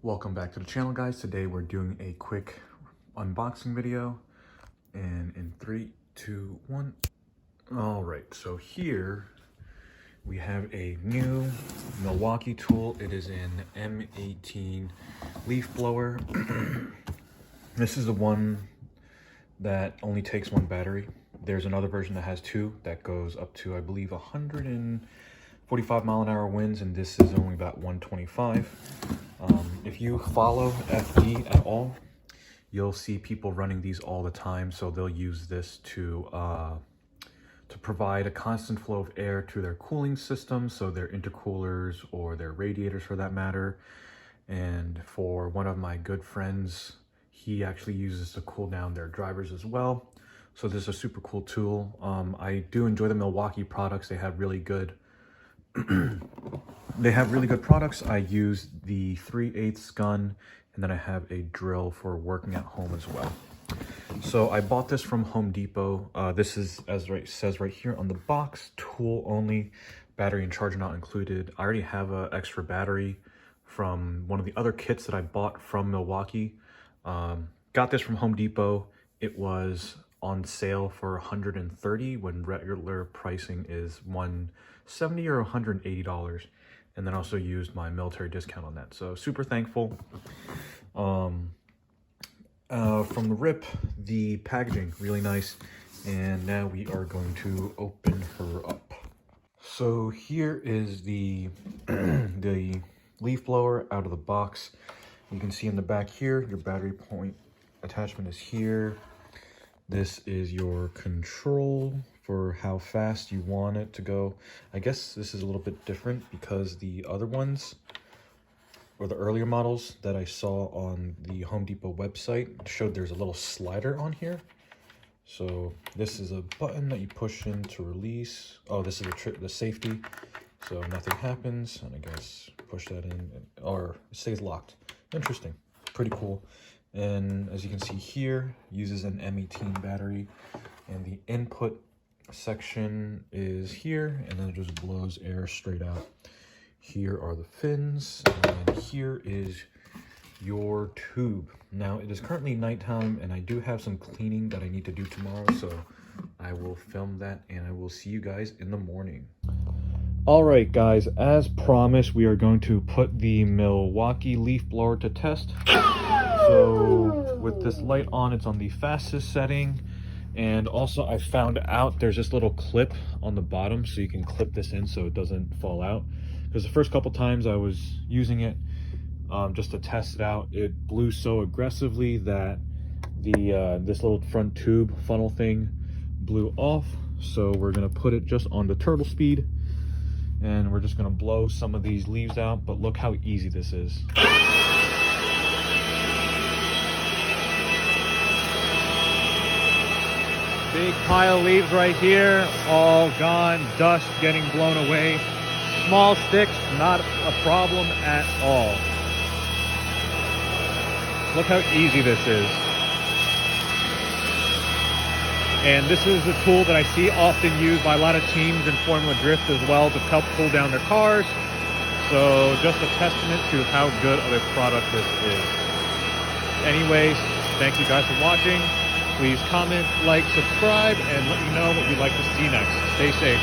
Welcome back to the channel, guys. Today we're doing a quick unboxing video, and in 3, 2, 1. All right, so here we have a new Milwaukee tool. It is an M18 leaf blower. This is the one that only takes one battery. There's another version that has two that goes up to, I believe, 145-mile-an-hour winds, and this is only about 125. If you follow FD at all, you'll see people running these all the time. So they'll use this to provide a constant flow of air to their cooling system, so their intercoolers or their radiators for that matter. And for one of my good friends, he actually uses to cool down their drivers as well. So this is a super cool tool. I do enjoy the Milwaukee products. They have really good products. I use the 3/8 gun, and then I have a drill for working at home as well. So I bought this from Home Depot. This is, as it says right here on the box, tool only, battery and charger not included. I already have an extra battery from one of the other kits that I bought from Milwaukee. Got this from Home Depot. It was on sale for $130 when regular pricing is $170 or $180. And then also used my military discount on that. So super thankful. From the rip, the packaging, really nice. And now we are going to open her up. So here is the, the leaf blower out of the box. You can see in the back here, your battery point attachment is here. This is your control for how fast you want it to go. I guess this is a little bit different because the other ones, or the earlier models that I saw on the Home Depot website, showed there's a little slider on here. So this is a button that you push in to release. Oh, this is the safety, so nothing happens. And I guess push that in, or it stays locked. Interesting, pretty cool. And as you can see here, uses an M18 battery, and the input section is here, and then it just blows air straight out. Here are the fins, and here is your tube. Now it is currently nighttime, and I do have some cleaning that I need to do tomorrow, so I will film that, and I will see you guys in the morning. All right, guys, as promised, we are going to put the Milwaukee leaf blower to test. So with this light on, it's on the fastest setting. And also I found out there's this little clip on the bottom, so you can clip this in so it doesn't fall out. Because the first couple times I was using it just to test it out, it blew so aggressively that the this little front tube funnel thing blew off. So we're gonna put it just on the turtle speed, and we're just gonna blow some of these leaves out. But look how easy this is. Big pile of leaves right here, all gone, dust getting blown away. Small sticks, not a problem at all. Look how easy this is. And this is a tool that I see often used by a lot of teams in Formula Drift as well to help cool down their cars. So just a testament to how good of a product this is. Anyways, thank you guys for watching. Please comment, like, subscribe, and let me know what you'd like to see next. Stay safe.